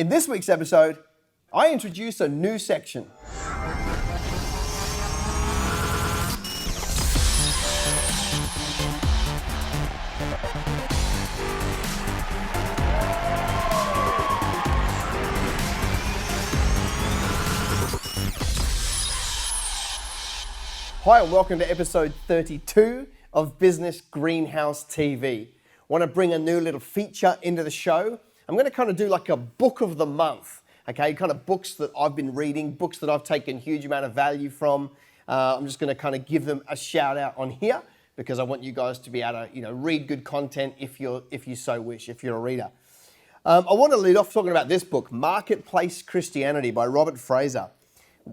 In this week's episode, I introduce a new section. Hi and welcome to episode 32 of Business Greenhouse TV. Want to bring a new little feature into the show. I'm going to kind of do like a book of the month, okay? Kind of books that I've been reading, books that I've taken a huge amount of value from. I'm just going to kind of give them a shout out on here because I want you guys to be able to, read good content if you so wish, if you're a reader. I want to lead off talking about this book, Marketplace Christianity by Robert Fraser.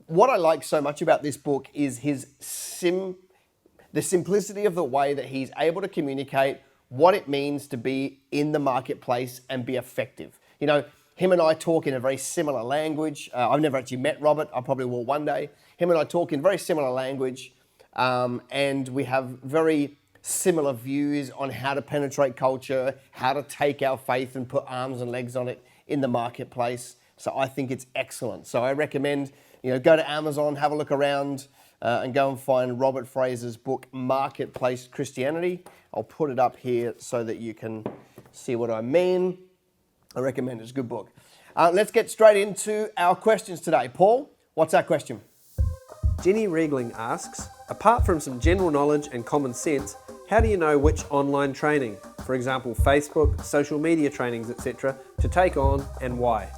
What I like so much about this book is the simplicity of the way that he's able to communicate what it means to be in the marketplace and be effective. Him and I talk in a very similar language. I've never actually met Robert. I probably will one day. Him and I talk in very similar language, and we have very similar views on how to penetrate culture, how to take our faith and put arms and legs on it in the marketplace. So I think it's excellent. So I recommend, go to Amazon, have a look around, and go and find Robert Fraser's book, Marketplace Christianity. I'll put it up here so that you can see what I mean. I recommend it. It's a good book. Let's get straight into our questions today. Paul, what's our question? Jenny Regling asks, apart from some general knowledge and common sense, how do you know which online training, for example, Facebook, social media trainings, etc., to take on and why?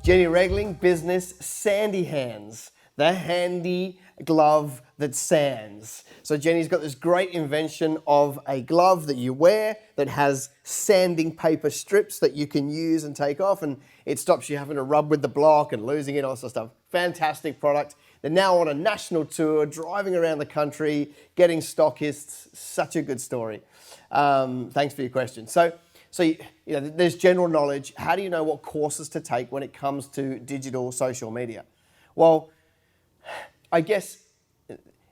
Jenny Regling, business, Sandy Hands, the handy glove that sands. So Jenny's got this great invention of a glove that you wear that has sanding paper strips that you can use and take off, and it stops you having to rub with the block and losing it, all sorts of stuff. Fantastic product. They're now on a national tour, driving around the country, getting stockists. Such a good story. Thanks for your question. So there's general knowledge. How do you know what courses to take when it comes to digital social media? Well, I guess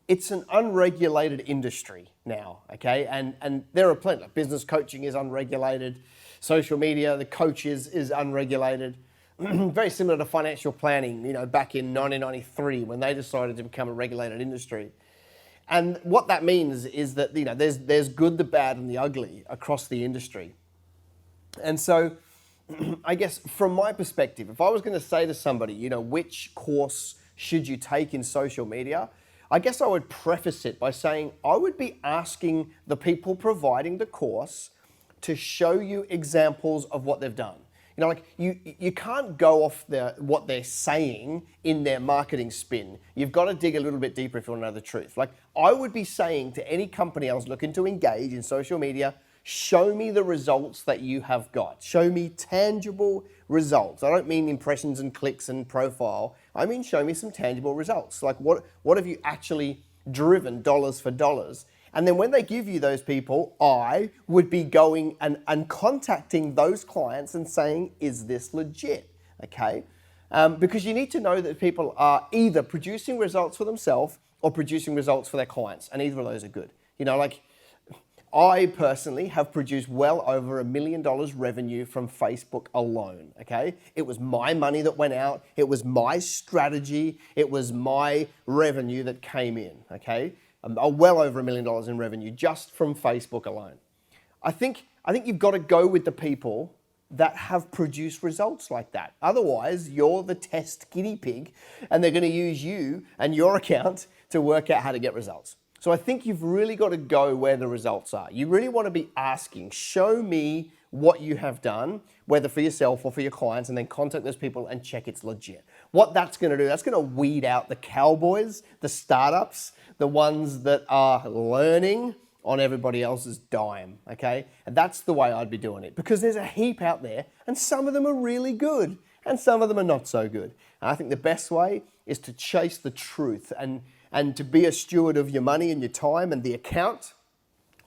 it's an unregulated industry now, okay? And there are plenty. Business coaching is unregulated. Social media, the coach is unregulated. Very similar to financial planning, back in 1993 when they decided to become a regulated industry. And what that means is that, there's good, the bad, and the ugly across the industry. And so I guess from my perspective, if I was going to say to somebody, which course should you take in social media, I guess I would preface it by saying I would be asking the people providing the course to show you examples of what they've done. You can't go off what they're saying in their marketing spin. You've got to dig a little bit deeper if you want to know the truth. I would be saying to any company I was looking to engage in social media, show me the results that you have got. Show me tangible results. I don't mean impressions and clicks and profile. I mean, show me some tangible results. What have you actually driven dollars for dollars? And then when they give you those people, I would be going and contacting those clients and saying, is this legit? Okay? Because you need to know that people are either producing results for themselves or producing results for their clients. And either of those are good. I personally have produced well over $1 million revenue from Facebook alone, okay? It was my money that went out. It was my strategy. It was my revenue that came in, okay? Well over $1 million in revenue just from Facebook alone. I think you've got to go with the people that have produced results like that. Otherwise, you're the test guinea pig and they're going to use you and your account to work out how to get results. So I think you've really got to go where the results are. You really want to be asking, show me what you have done, whether for yourself or for your clients, and then contact those people and check it's legit. What that's going to do, that's going to weed out the cowboys, the startups, the ones that are learning on everybody else's dime, okay? And that's the way I'd be doing it because there's a heap out there and some of them are really good and some of them are not so good. And I think the best way is to chase the truth and to be a steward of your money and your time and the account.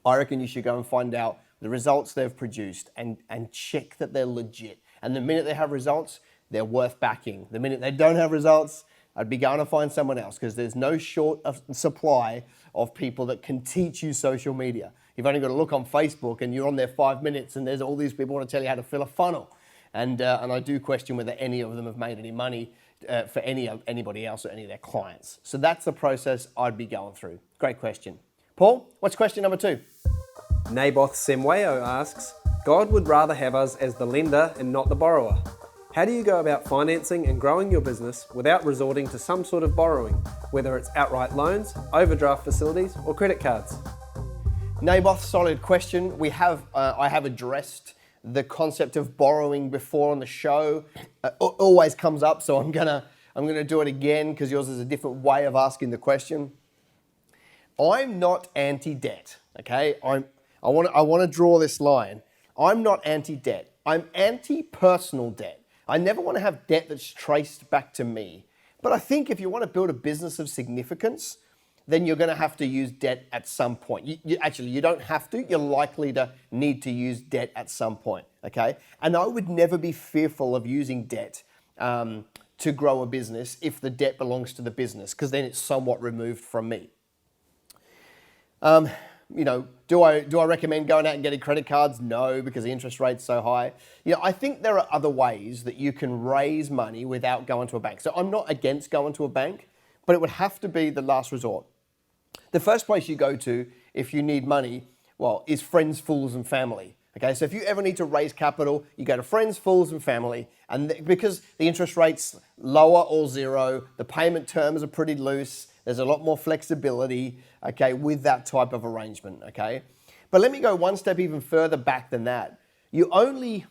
I reckon you should go and find out the results they've produced and check that they're legit. And the minute they have results, they're worth backing. The minute they don't have results, I'd be going to find someone else because there's no short of supply of people that can teach you social media. You've only got to look on Facebook and you're on there 5 minutes and there's all these people want to tell you how to fill a funnel. And I do question whether any of them have made any money for anybody else or any of their clients. So that's the process I'd be going through. Great question. Paul, what's question number 2? Naboth Semweo asks, God would rather have us as the lender and not the borrower. How do you go about financing and growing your business without resorting to some sort of borrowing, whether it's outright loans, overdraft facilities, or credit cards? Naboth, solid question. I have addressed the concept of borrowing before on the show. Always comes up, so I'm gonna do it again because yours is a different way of asking the question. I'm not anti-debt. Okay, I want to draw this line. I'm not anti-debt. I'm anti-personal debt. I never want to have debt that's traced back to me. But I think if you want to build a business of significance, then you're going to have to use debt at some point. You don't have to. You're likely to need to use debt at some point, okay? And I would never be fearful of using debt to grow a business if the debt belongs to the business, because then it's somewhat removed from me. Do I recommend going out and getting credit cards? No, because the interest rate's so high. I think there are other ways that you can raise money without going to a bank. So I'm not against going to a bank, but it would have to be the last resort. The first place you go to if you need money, is friends, fools, and family. Okay, so if you ever need to raise capital, you go to friends, fools, and family. And because the interest rate's lower or zero, the payment terms are pretty loose, there's a lot more flexibility, okay, with that type of arrangement, okay? But let me go one step even further back than that. You only,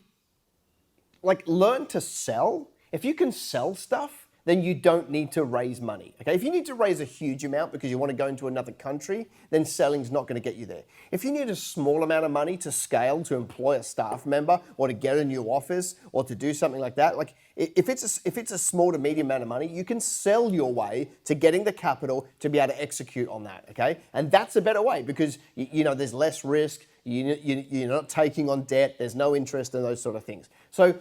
learn to sell. If you can sell stuff, then you don't need to raise money, okay? If you need to raise a huge amount because you want to go into another country, then selling's not going to get you there. If you need a small amount of money to scale, to employ a staff member, or to get a new office, or to do something like that, if it's a small to medium amount of money, you can sell your way to getting the capital to be able to execute on that, okay? And that's a better way because, there's less risk, you're not taking on debt, there's no interest and those sort of things. So,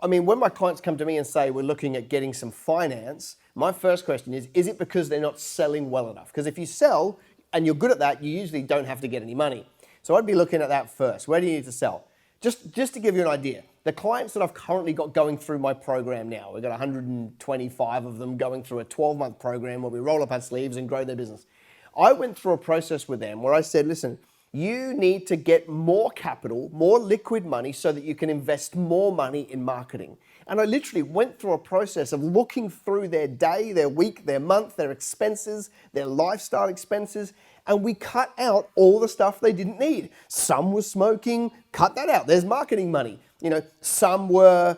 when my clients come to me and say we're looking at getting some finance, my first question is it because they're not selling well enough? Because if you sell and you're good at that, you usually don't have to get any money. So I'd be looking at that first. Where do you need to sell? Just to give you an idea, the clients that I've currently got going through my program now, we've got 125 of them going through a 12-month program where we roll up our sleeves and grow their business. I went through a process with them where I said, listen, you need to get more capital, more liquid money so that you can invest more money in marketing. And I literally went through a process of looking through their day, their week, their month, their expenses, their lifestyle expenses, and we cut out all the stuff they didn't need. Some were smoking, cut that out. There's marketing money. Some were,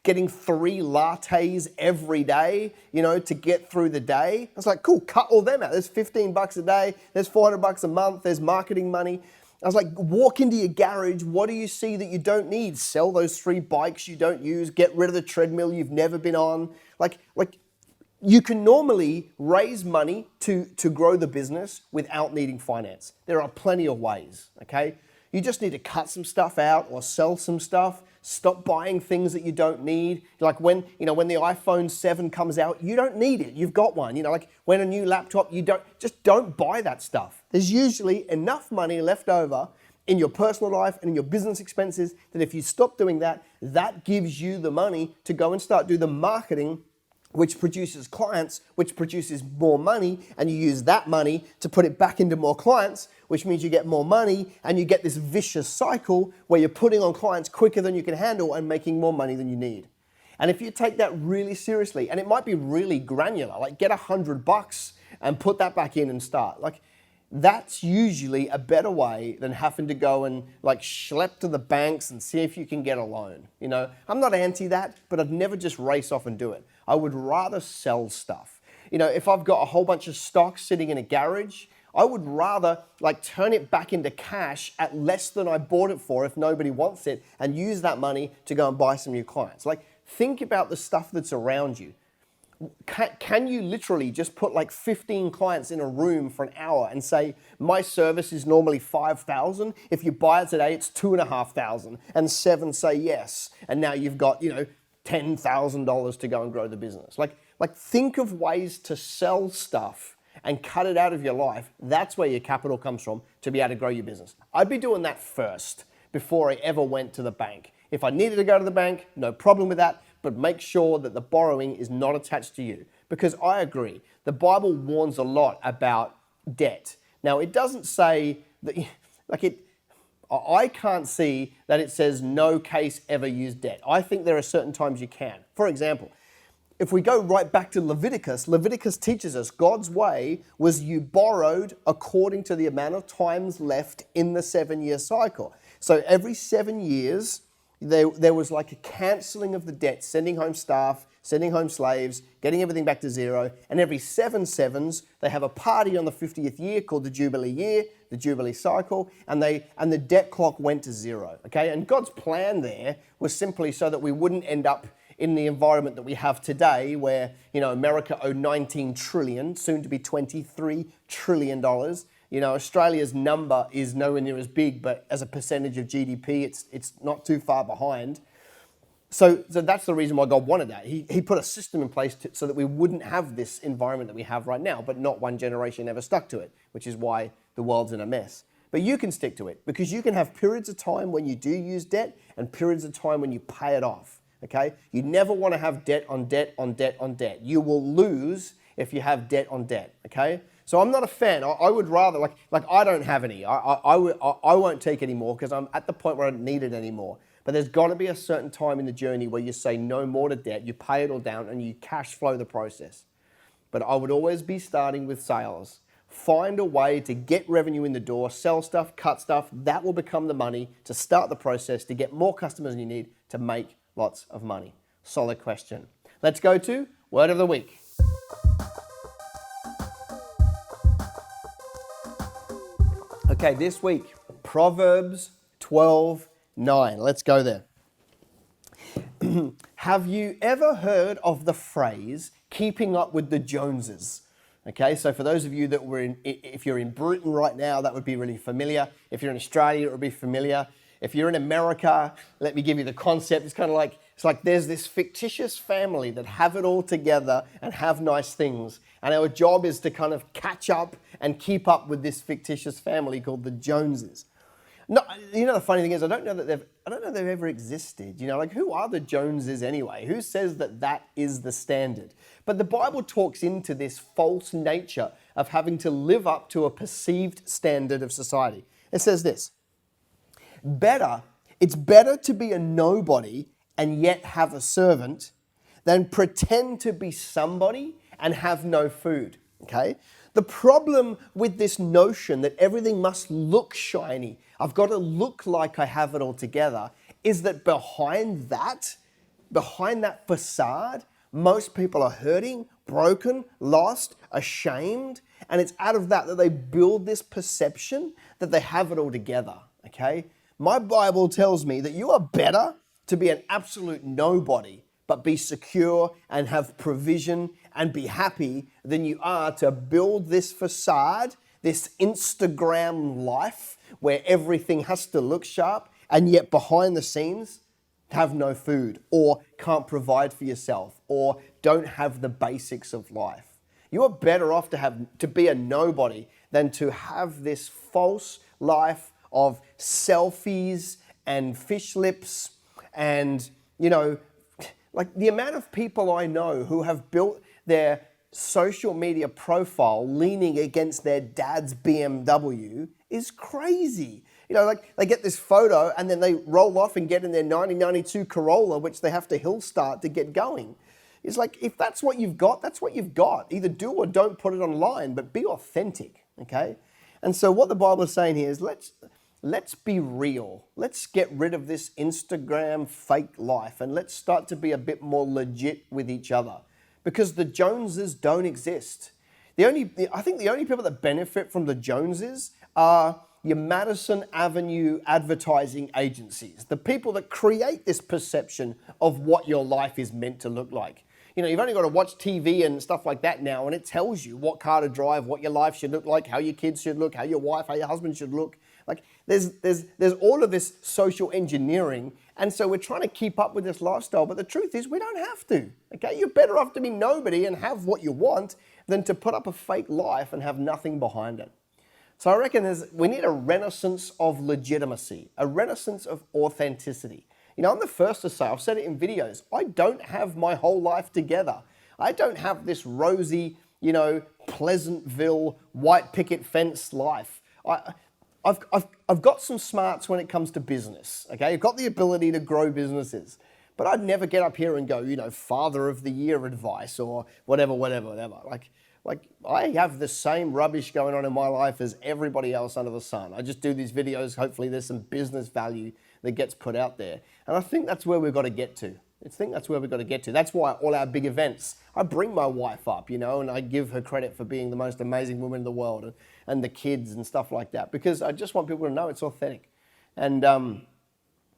getting 3 lattes every day, to get through the day. I was like, cool, cut all them out. There's $15 a day, there's $400 a month, there's marketing money. I was like, walk into your garage, what do you see that you don't need? Sell those 3 bikes you don't use, get rid of the treadmill you've never been on. You can normally raise money to grow the business without needing finance. There are plenty of ways, okay? You just need to cut some stuff out or sell some stuff. Stop buying things that you don't need. Like when the iPhone 7 comes out, you don't need it. You've got one. When a new laptop, don't buy that stuff. There's usually enough money left over in your personal life and in your business expenses that if you stop doing that, that gives you the money to go and start do the marketing, which produces clients, which produces more money, and you use that money to put it back into more clients, which means you get more money, and you get this vicious cycle where you're putting on clients quicker than you can handle and making more money than you need. And if you take that really seriously, and it might be really granular, like get $100 and put that back in and start. That's usually a better way than having to go and schlep to the banks and see if you can get a loan. I'm not anti that, but I'd never just race off and do it. I would rather sell stuff. If I've got a whole bunch of stock sitting in a garage, I would rather turn it back into cash at less than I bought it for if nobody wants it and use that money to go and buy some new clients. Think about the stuff that's around you. Can you literally just put 15 clients in a room for an hour and say, my service is normally $5,000. If you buy it today, it's $2,500 and 7 say yes. And now you've got, $10,000 to go and grow the business. Think of ways to sell stuff and cut it out of your life. That's where your capital comes from to be able to grow your business. I'd be doing that first before I ever went to the bank. If I needed to go to the bank, no problem with that, but make sure that the borrowing is not attached to you. Because I agree, the Bible warns a lot about debt. Now, it doesn't say that, I can't see that it says no case ever use debt. I think there are certain times you can. For example, if we go right back to Leviticus, Leviticus teaches us God's way was you borrowed according to the amount of times left in the 7-year cycle. So every 7 years, there was like a cancelling of the debt, sending home staff, sending home slaves, getting everything back to zero. And every 7 sevens, they have a party on the 50th year called the Jubilee year, the Jubilee cycle, and the debt clock went to zero. Okay, and God's plan there was simply so that we wouldn't end up in the environment that we have today, where America owed 19 trillion, soon to be 23 trillion dollars. Australia's number is nowhere near as big, but as a percentage of GDP, it's not too far behind. So that's the reason why God wanted that. He put a system in place so that we wouldn't have this environment that we have right now, but not one generation ever stuck to it, which is why the world's in a mess. But you can stick to it, because you can have periods of time when you do use debt and periods of time when you pay it off, okay? You never want to have debt on debt on debt on debt. You will lose if you have debt on debt, okay? So I'm not a fan. I would rather, I don't have any. I won't take any more because I'm at the point where I don't need it anymore. But there's got to be a certain time in the journey where you say no more to debt, you pay it all down, and you cash flow the process. But I would always be starting with sales. Find a way to get revenue in the door, sell stuff, cut stuff. That will become the money to start the process, to get more customers than you need to make lots of money. Solid question. Let's go to Word of the Week. Okay, this week, Proverbs 12:9. Let's go there. Have you ever heard of the phrase, keeping up with the Joneses? Okay, so for those of you that if you're in Britain right now, that would be really familiar. If you're in Australia, it would be familiar. If you're in America, let me give you the concept. It's like there's this fictitious family that have it all together and have nice things. And our job is to kind of catch up and keep up with this fictitious family called the Joneses. No, the funny thing is, I don't know they've ever existed. Who are the Joneses anyway? Who says that is the standard? But the Bible talks into this false nature of having to live up to a perceived standard of society. It says this: it's better to be a nobody and yet have a servant than pretend to be somebody and have no food. Okay? The problem with this notion that everything must look shiny, I've got to look like I have it all together, is that behind that facade, most people are hurting, broken, lost, ashamed, and it's out of that they build this perception that they have it all together, okay? My Bible tells me that you are better to be an absolute nobody, but be secure and have provision and be happy than you are to build this facade, this Instagram life where everything has to look sharp and yet behind the scenes have no food or can't provide for yourself or don't have the basics of life. You are better off to be a nobody than to have this false life of selfies and fish lips and, the amount of people I know who have built their social media profile leaning against their dad's BMW is crazy. They get this photo and then they roll off and get in their 1992 Corolla, which they have to hill start to get going. It's like, if that's what you've got, that's what you've got. Either do or don't put it online, but be authentic, okay? And so what the Bible is saying here is let's be real. Let's get rid of this Instagram fake life and let's start to be a bit more legit with each other, because the Joneses don't exist. I think the only people that benefit from the Joneses are your Madison Avenue advertising agencies, the people that create this perception of what your life is meant to look like. You've only got to watch TV and stuff like that now, and it tells you what car to drive, what your life should look like, how your kids should look, how your wife, how your husband should look. There's all of this social engineering, and so we're trying to keep up with this lifestyle, but the truth is we don't have to, okay? You're better off to be nobody and have what you want than to put up a fake life and have nothing behind it. So I reckon we need a renaissance of legitimacy, a renaissance of authenticity. You know, I'm the first to say, I've said it in videos, I don't have my whole life together. I don't have this rosy, you know, Pleasantville, white picket fence life. I've got some smarts when it comes to business, okay? I've got the ability to grow businesses, but I'd never get up here and go, you know, Father of the Year advice or whatever. Like I have the same rubbish going on in my life as everybody else under the sun. I just do these videos. Hopefully there's some business value that gets put out there. And I think that's where we've got to get to. That's why all our big events, I bring my wife up, you know, and I give her credit for being the most amazing woman in the world and the kids and stuff like that, because I just want people to know it's authentic. And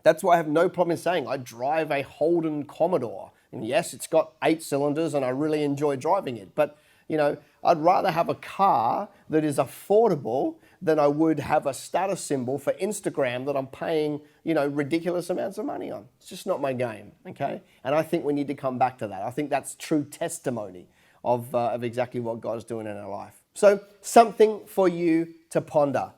that's why I have no problem in saying I drive a Holden Commodore. And yes, it's got 8 cylinders and I really enjoy driving it. But, you know, I'd rather have a car that is affordable than I would have a status symbol for Instagram that I'm paying, you know, ridiculous amounts of money on. It's just not my game, okay? And I think we need to come back to that. I think that's true testimony of exactly what God's doing in our life. So something for you to ponder.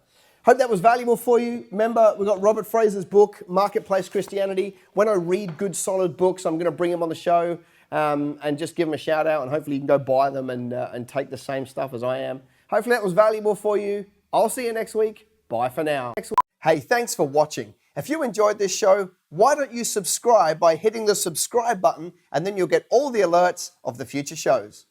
Hope that was valuable for you. Remember, we've got Robert Fraser's book, Marketplace Christianity. When I read good, solid books, I'm going to bring him on the show and just give him a shout out, and hopefully you can go buy them and take the same stuff as I am. Hopefully that was valuable for you. I'll see you next week. Bye for now. Hey, thanks for watching. If you enjoyed this show, why don't you subscribe by hitting the subscribe button, and then you'll get all the alerts of the future shows.